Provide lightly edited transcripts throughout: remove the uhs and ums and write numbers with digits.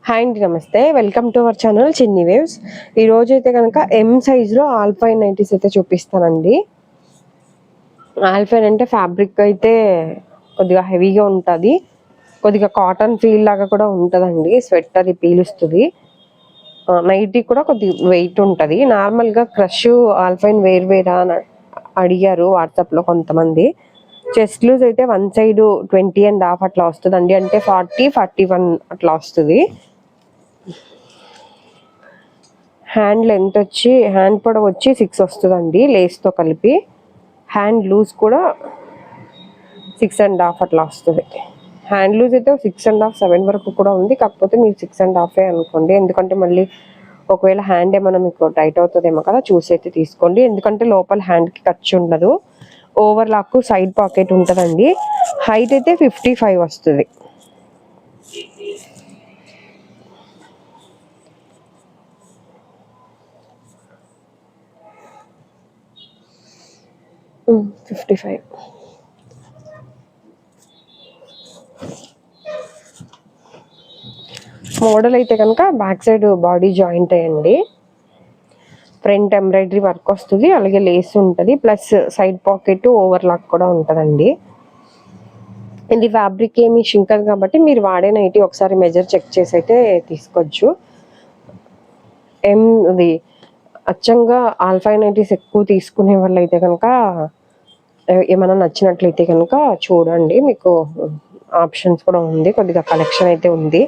Hi అండి, నమస్తే. Welcome to our channel చిన్ని వేవ్స్. ఈ రోజు అయితే కనుక ఎం సైజ్లో ఆల్ఫైన్ నైటీస్ అయితే చూపిస్తానండి. ఆల్ఫైన్ అంటే ఫ్యాబ్రిక్ అయితే కొద్దిగా హెవీగా ఉంటుంది, కొద్దిగా కాటన్ ఫీల్ లాగా కూడా ఉంటుందండి. స్వెట్ అది పీలుస్తుంది. నైటీ కూడా కొద్దిగా వెయిట్ ఉంటుంది. నార్మల్గా క్రష్ ఆల్ఫైన్ వేరా అని అడిగారు వాట్సాప్లో కొంతమంది. చెస్ట్ లూజ్ అయితే వన్ సైడ్ 20.5 అట్లా వస్తుందండి, అంటే 40-41 అట్లా వస్తుంది. హ్యాండ్ లెంత్ వచ్చి హ్యాండ్ పొడవు వచ్చి 6 వస్తుందండి లేస్తో కలిపి. హ్యాండ్ లూజ్ కూడా 6.5 అట్లా వస్తుంది. హ్యాండ్ లూజ్ అయితే 6.5-7 వరకు కూడా ఉంది, కాకపోతే మీరు 6.5 అనుకోండి. ఎందుకంటే మళ్ళీ ఒకవేళ హ్యాండ్ ఏమైనా మీకు టైట్ అవుతుందేమో కదా, చూసి అయితే తీసుకోండి. ఎందుకంటే లోపల హ్యాండ్కి ఖర్చు ఉండదు. ఓవర్ లాక్ సైడ్ పాకెట్ ఉంటుందండి. హైట్ అయితే 55 వస్తుంది. మోడల్ అయితే కనుక బ్యాక్ సైడ్ బాడీ జాయింట్ అయ్యండి, ఫ్రంట్ ఎంబ్రాయిడరీ వర్క్ వస్తుంది, అలాగే లేస్ ఉంటుంది, plus side pocket over lock కూడా ఉంటుందండి. ఇది ఫ్యాబ్రిక్ ఏమి షింకదు కాబట్టి మీరు వాడే నైటీ ఒకసారి మెజర్ చెక్ చేసి అయితే తీసుకోవచ్చు. అది అచ్చంగా ఆల్ఫైన్ నైటీస్ ఎక్కువ తీసుకునే వాళ్ళు అయితే కనుక ఏమైనా నచ్చినట్లయితే కనుక చూడండి, మీకు ఆప్షన్స్ కూడా ఉంది, కొద్దిగా కలెక్షన్ అయితే ఉంది.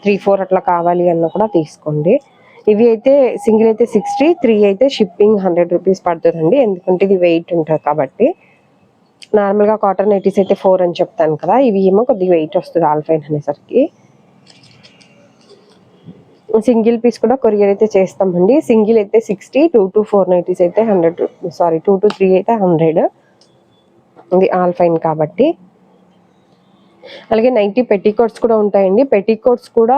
3-4 అట్లా కావాలి అన్న కూడా తీసుకోండి. ఇవి అయితే సింగిల్ అయితే 60, 3 అయితే షిప్పింగ్ 100 రూపీస్ పడుతుందండి, ఎందుకంటే ఇది వెయిట్ ఉంటుంది కాబట్టి. నార్మల్గా కాటన్ నైటీస్ అయితే 4 అని చెప్తాను కదా, ఇవి ఏమో కొద్దిగా వెయిట్ వస్తుంది ఆల్ఫైన్ అనేసరికి. సింగిల్ పీస్ కూడా కొరియర్ అయితే చేస్తామండి. సింగిల్ అయితే 60, 2-4 నైటీస్ అయితే 100, 2-3 అయితే 100. ఇది ఆల్ఫైన్ కాబట్టి. అలాగే నైటీ పెట్టికోట్స్ కూడా ఉంటాయండి. పెట్టికోట్స్ కూడా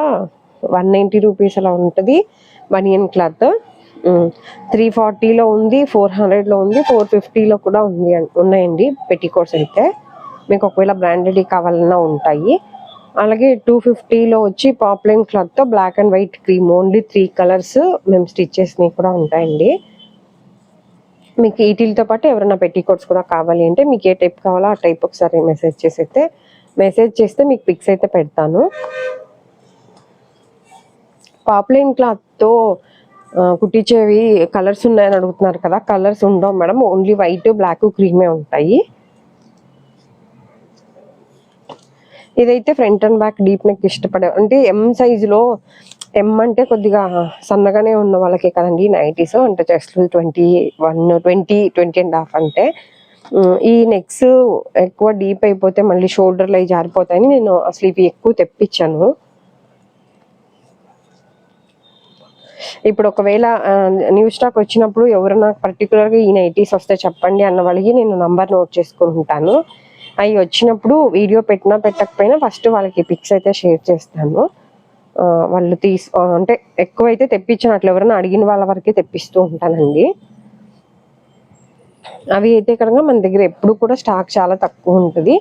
190 రూపీస్ అలా ఉంటుంది. బనియన్ క్లాత్ 340లో ఉంది, 400లో ఉంది, 450లో కూడా ఉన్నాయండి పెట్టికోట్స్ అయితే. మీకు ఒకవేళ బ్రాండెడ్ కావాలన్నా ఉంటాయి. అలాగే 250లో వచ్చి పాప్లైన్ క్లాత్తో black and white cream, only 3 colours మేము స్టిచ్ చేసినవి కూడా ఉంటాయండి. మీకు వీటితో పాటు ఎవరైనా పెట్టికోట్స్ కూడా కావాలి అంటే మీకు ఏ టైప్ కావాలో ఆ టైప్ ఒకసారి మెసేజ్ చేస్తే మీకు పిక్స్ అయితే పెడతాను. పాప్లైన్ క్లాత్తో కుట్టించేవి కలర్స్ ఉన్నాయని అడుగుతున్నారు కదా, కలర్స్ ఉండవు మేడం, ఓన్లీ వైట్, బ్లాక్, క్రీమే ఉంటాయి. ఇదైతే front and back deep neck ఇష్టపడే అంటే ఎం సైజులో, ఎం అంటే కొద్దిగా సన్నగానే ఉన్న వాళ్ళకే కదండి నైటీస్, అంటే చెస్ట్ 20-20.5 అంటే. ఈ నెక్స్ ఎక్కువ డీప్ అయిపోతే మళ్ళీ షోల్డర్లు అవి జారిపోతాయని నేను అసలు ఇవి ఎక్కువ తెప్పించాను. ఇప్పుడు ఒకవేళ న్యూ స్టాక్ వచ్చినప్పుడు ఎవరైనా పర్టికులర్గా ఈ నైటీస్ వస్తే చెప్పండి అన్న వాళ్ళకి నేను నంబర్ నోట్ చేసుకుంటాను. అవి వచ్చినప్పుడు వీడియో పెట్టినా పెట్టకపోయినా ఫస్ట్ వాళ్ళకి పిక్స్ అయితే షేర్ చేస్తాను. వాళ్ళు అంటే ఎక్కువైతే తెప్పించినట్లు ఎవరైనా అడిగిన వాళ్ళ వరకే తెప్పిస్తూ ఉంటానండి. అవి అయితే కనుక మన దగ్గర ఎప్పుడు కూడా స్టాక్ చాలా తక్కువ ఉంటుంది.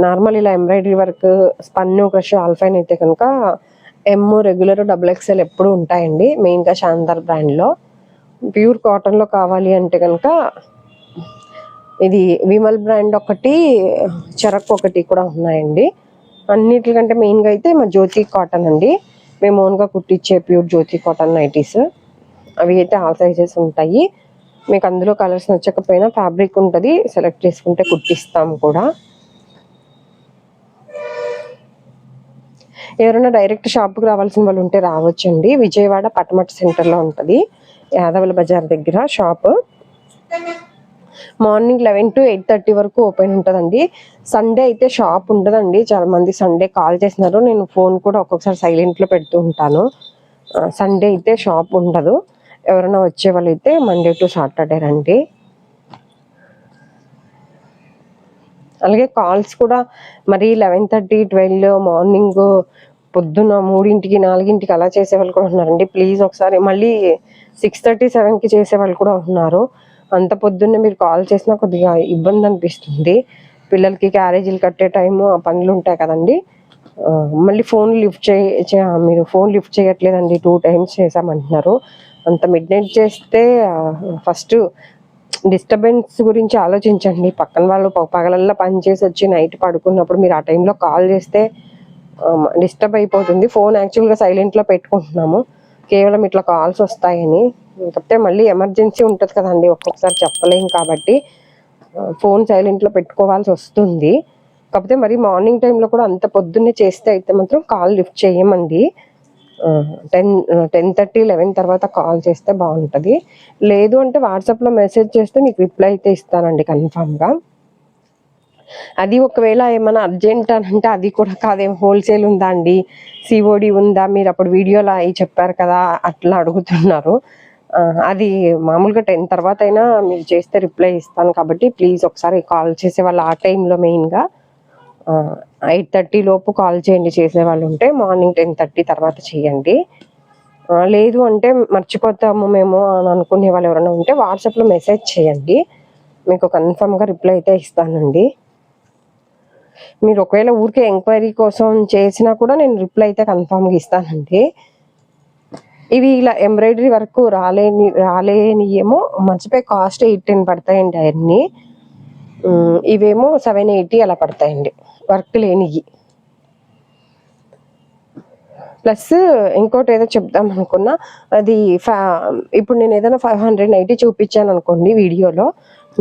నార్మల్ ఇలా ఎంబ్రాయిడరీ వర్క్, స్పన్ను, క్రష్, ఆల్ఫైన్ అయితే కనుక ఎమ్, రెగ్యులర్, XXL ఎప్పుడు ఉంటాయండి, మెయిన్గా శాందార్ బ్రాండ్లో. ప్యూర్ కాటన్లో కావాలి అంటే కనుక ఇది విమల్ బ్రాండ్ ఒకటి, చరక్ ఒకటి కూడా ఉన్నాయండి. అన్నిటికంటే మెయిన్గా అయితే మా జ్యోతి కాటన్ అండి, మేము ఓన్గా కుట్టించే ప్యూర్ జ్యోతి కాటన్ నైటీస్. అవి అయితే ఆల్ సైజెస్ ఉంటాయి. మీకు అందులో కలర్స్ నచ్చకపోయినా ఫ్యాబ్రిక్ ఉంటుంది, సెలెక్ట్ చేసుకుంటే కుట్టిస్తాం కూడా. ఎవరైనా డైరెక్ట్ షాప్కి రావాల్సిన వాళ్ళు ఉంటే రావచ్చండి. విజయవాడ పటమట సెంటర్లో ఉంటుంది, యాదవల బజార్ దగ్గర షాప్. మార్నింగ్ 11 to 8:30 వరకు ఓపెన్ ఉంటుందండి. సండే అయితే షాప్ ఉండదండి, చాలా మంది సండే కాల్ చేసినారు, నేను ఫోన్ కూడా ఒక్కొక్కసారి సైలెంట్లో పెడుతూ ఉంటాను. సండే అయితే షాప్ ఉండదు. ఎవరైనా వచ్చే వాళ్ళు అయితే మండే టు సాటర్డే రండి. అలాగే కాల్స్ కూడా మరి 11:30, 12 మార్నింగ్ పొద్దున్న 3ంటికి 4ంటికి అలా చేసేవాళ్ళు కూడా ఉన్నారండి. ప్లీజ్ ఒకసారి మళ్ళీ 6:30, 7కి చేసేవాళ్ళు కూడా ఉన్నారు. అంత పొద్దున్నే మీరు కాల్ చేసినా కొద్దిగా ఇబ్బంది అనిపిస్తుంది. పిల్లలకి క్యారేజీలు కట్టే టైము, ఆ పనులు ఉంటాయి కదండి, మళ్ళీ ఫోన్ మీరు ఫోన్ లిఫ్ట్ చేయట్లేదండి, 2 times చేసామంటున్నారు. అంత మిడ్ నైట్ చేస్తే ఫస్ట్ డిస్టర్బెన్స్ గురించి ఆలోచించండి. పక్కన వాళ్ళు పగలల్లా పని చేసి వచ్చి నైట్ పడుకున్నప్పుడు మీరు ఆ టైంలో కాల్ చేస్తే డిస్టర్బ్ అయిపోతుంది. ఫోన్ యాక్చువల్గా సైలెంట్లో పెట్టుకుంటున్నాము, కేవలం ఇట్లా కాల్స్ వస్తాయని. కాకపోతే మళ్ళీ ఎమర్జెన్సీ ఉంటుంది కదండి, ఒక్కొక్కసారి చెప్పలేం కాబట్టి ఫోన్ సైలెంట్లో పెట్టుకోవాల్సి వస్తుంది. కాకపోతే మరి మార్నింగ్ టైంలో కూడా అంత పొద్దున్నే చేస్తే అయితే మాత్రం కాల్ లిఫ్ట్ చేయమండి. 10:30, 11 తర్వాత కాల్ చేస్తే బాగుంటుంది. లేదు అంటే వాట్సాప్లో మెసేజ్ చేస్తే మీకు రిప్లై అయితే ఇస్తానండి కన్ఫామ్గా. అది ఒకవేళ ఏమైనా అర్జెంట్ అని అంటే అది కూడా కాదేం, హోల్సేల్ ఉందా అండి, సిఓడి ఉందా, మీరు అప్పుడు వీడియోలో అవి చెప్పారు కదా అట్లా అడుగుతున్నారు. అది మామూలుగా 10 తర్వాత అయినా మీరు చేస్తే రిప్లై ఇస్తాను. కాబట్టి ప్లీజ్ ఒకసారి కాల్ చేసే వాళ్ళు ఆ టైంలో మెయిన్గా 8:30 లోపు కాల్ చేయండి చేసేవాళ్ళు ఉంటే. మార్నింగ్ 10:30 తర్వాత చేయండి. లేదు అంటే మర్చిపోతాము మేము అని అనుకునే వాళ్ళు ఎవరైనా ఉంటే వాట్సాప్లో మెసేజ్ చేయండి, మీకు కన్ఫామ్గా రిప్లై అయితే ఇస్తానండి. మీరు ఒకవేళ ఊరికే ఎంక్వైరీ కోసం చేసినా కూడా నేను రిప్లై అయితే కన్ఫామ్గా ఇస్తానండి. ఇవి ఇలా ఎంబ్రాయిడరీ వర్క్ రాలేనియేమో మర్చిపోయి కాస్ట్ 810 పడతాయండి అవన్నీ. ఇవేమో 780 అలా పడతాయండి వర్క్ లేనివి. ప్లస్ ఇంకోటి ఏదో చెప్దాం అనుకున్నా, అది ఇప్పుడు నేను ఏదైనా 590 చూపించాను అనుకోండి వీడియోలో,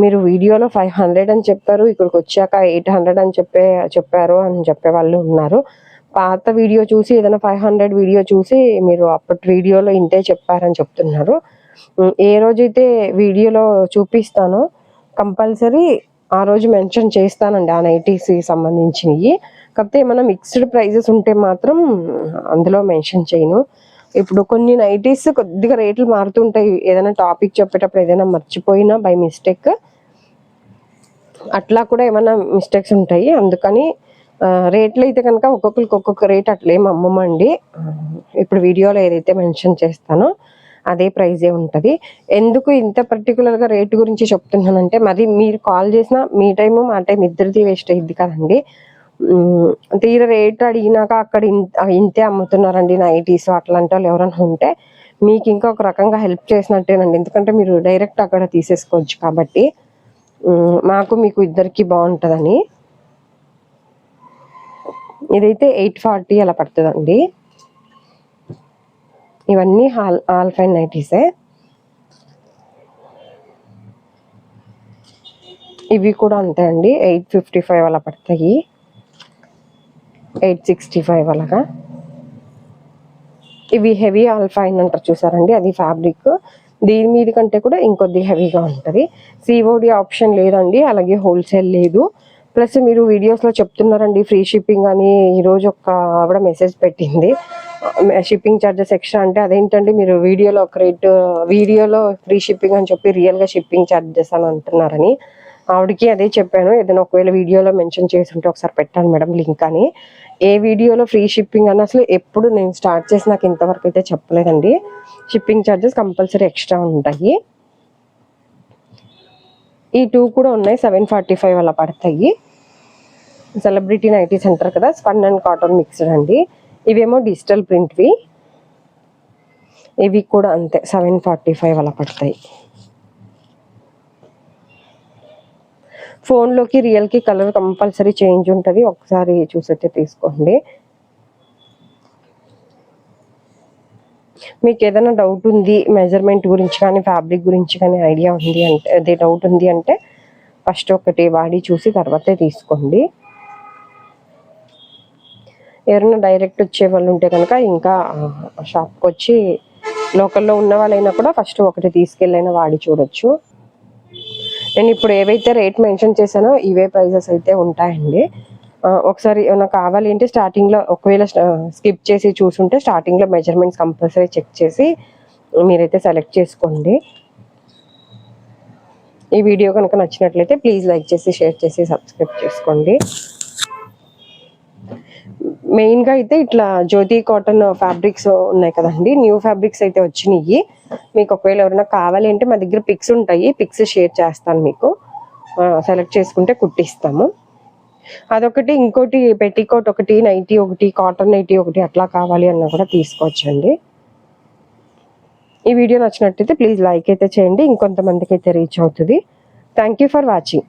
మీరు వీడియోలో 500 అని చెప్పారు, ఇక్కడికి వచ్చాక 800 అని చెప్పారు అని చెప్పే వాళ్ళు ఉన్నారు. పాత వీడియో చూసి ఏదైనా 500 వీడియో చూసి మీరు అప్పటి వీడియోలో ఇంతే చెప్పారని చెప్తున్నారు. ఏ రోజైతే వీడియోలో చూపిస్తానో కంపల్సరీ ఆ రోజు మెన్షన్ చేస్తానండి ఆ నైటీస్కి సంబంధించినవి. కాకపోతే ఏమైనా మిక్స్డ్ ప్రైజెస్ ఉంటే మాత్రం అందులో మెన్షన్ చేయను. ఇప్పుడు కొన్ని నైటీస్ కొద్దిగా రేట్లు మారుతుంటాయి, ఏదైనా టాపిక్ చెప్పేటప్పుడు ఏదైనా మర్చిపోయినా బై మిస్టేక్ అట్లా కూడా ఏమైనా మిస్టేక్స్ ఉంటాయి. అందుకని రేట్లు అయితే కనుక ఒక్కొక్కరికి ఒక్కొక్క రేట్ అట్లేం అమ్మమండి. ఇప్పుడు వీడియోలో ఏదైతే మెన్షన్ చేస్తానో అదే ప్రైజే ఉంటుంది. ఎందుకు ఇంత పర్టికులర్గా రేటు గురించి చెప్తున్నానంటే, మరి మీరు కాల్ చేసినా మీ టైము మా టైం ఇద్దరిది వేస్ట్ అయ్యిద్ది కదండి. తీరా రేట్ అడిగినాక అక్కడ ఇంతే అమ్ముతున్నారండి నైటీస్ అట్లాంటి వాళ్ళు ఎవరైనా ఉంటే మీకు ఇంకా ఒక రకంగా హెల్ప్ చేసినట్టేనండి. ఎందుకంటే మీరు డైరెక్ట్ అక్కడ తీసేసుకోవచ్చు కాబట్టి మాకు మీకు ఇద్దరికి బాగుంటుందని. ఇదైతే 840 అలా పడుతుందండి. ఇవన్నీ ఆల్ ఫైన్ నైటీసే. ఇవి కూడా అంతే అండి, 855 అలా పడతాయి, 865 అలాగా. ఇవి హెవీ ఆల్ ఫైన్ అంటారు చూసారండి, అది ఫ్యాబ్రిక్. దీని మీద కంటే కూడా ఇంకొద్ది హెవీగా ఉంటుంది. సిఓడి ఆప్షన్ లేదండి, అలాగే హోల్సేల్ లేదు. ప్లస్ మీరు వీడియోస్లో చెప్తున్నారండి ఫ్రీ షిప్పింగ్ అని. ఈరోజు ఒక ఆవిడ మెసేజ్ పెట్టింది, షిప్పింగ్ ఛార్జెస్ ఎక్స్ట్రా అంటే అదేంటండి మీరు వీడియోలో ఒక రేట్, వీడియోలో ఫ్రీ షిప్పింగ్ అని చెప్పి రియల్గా షిప్పింగ్ ఛార్జెస్ అని అంటున్నారని ఆవిడకి అదే చెప్పాను. ఏదైనా ఒకవేళ వీడియోలో మెన్షన్ చేసి ఉంటే ఒకసారి పెట్టాను మేడం లింక్ అని. ఏ వీడియోలో ఫ్రీ షిప్పింగ్ అని అసలు ఎప్పుడు నేను స్టార్ట్ చేసి నాకు ఇంతవరకు అయితే చెప్పలేదండి. షిప్పింగ్ ఛార్జెస్ కంపల్సరీ ఎక్స్ట్రా ఉంటాయి. ఈ 2 కూడా ఉన్నాయి, 745 అలా పడతాయి. సెలబ్రిటీ నైటీస్ అంటారు కదా, స్పన్ అండ్ కాటన్ మిక్స్డ్ అండి. ఇవేమో డిజిటల్ ప్రింట్వి, ఇవి కూడా అంతే 745 అలా పడతాయి. ఫోన్లోకి రియల్కి కలర్ కంపల్సరీ చేంజ్ ఉంటుంది, ఒకసారి చూసైతే తీసుకోండి. మీకు ఏదైనా డౌట్ ఉంది మెజర్మెంట్ గురించి కానీ ఫ్యాబ్రిక్ గురించి కానీ ఐడియా ఉంది అంటే, అదే డౌట్ ఉంది అంటే ఫస్ట్ ఒకటి వాడి చూసి తర్వాతే తీసుకోండి. ఎవరైనా డైరెక్ట్ వచ్చే వాళ్ళు ఉంటే కనుక ఇంకా షాప్కి వచ్చి లోకల్లో ఉన్న వాళ్ళైనా కూడా ఫస్ట్ ఒకటి తీసుకెళ్ళైనా వాడి చూడొచ్చు. నేను ఇప్పుడు ఏవైతే రేట్ మెన్షన్ చేశానో ఇవే ప్రైజెస్ అయితే ఉంటాయండి. ఒకసారి ఏమైనా కావాలి అంటే స్టార్టింగ్లో ఒకవేళ స్కిప్ చేసి చూసుంటే స్టార్టింగ్లో మెజర్మెంట్స్ కంపల్సరీ చెక్ చేసి మీరైతే సెలెక్ట్ చేసుకోండి. ఈ వీడియో కనుక నచ్చినట్లయితే ప్లీజ్ లైక్ చేసి షేర్ చేసి సబ్స్క్రైబ్ చేసుకోండి. మెయిన్గా అయితే ఇట్లా జ్యోతి కాటన్ ఫ్యాబ్రిక్స్ ఉన్నాయి కదండి, న్యూ ఫ్యాబ్రిక్స్ అయితే వచ్చినాయి. మీకు ఒకవేళ ఎవరైనా కావాలి అంటే మా దగ్గర పిక్స్ ఉంటాయి, పిక్స్ షేర్ చేస్తాను, మీకు సెలెక్ట్ చేసుకుంటే కుట్టిస్తాము. అదొకటి, ఇంకోటి పెట్టికోట్ ఒకటి, నైటీ ఒకటి, కాటన్ నైటీ ఒకటి అట్లా కావాలి అన్నా కూడా తీసుకోవచ్చండి. ఈ వీడియో నచ్చినట్టయితే ప్లీజ్ లైక్ అయితే చేయండి, ఇంకొంతమందికి అయితే రీచ్ అవుతుంది. Thank you for watching.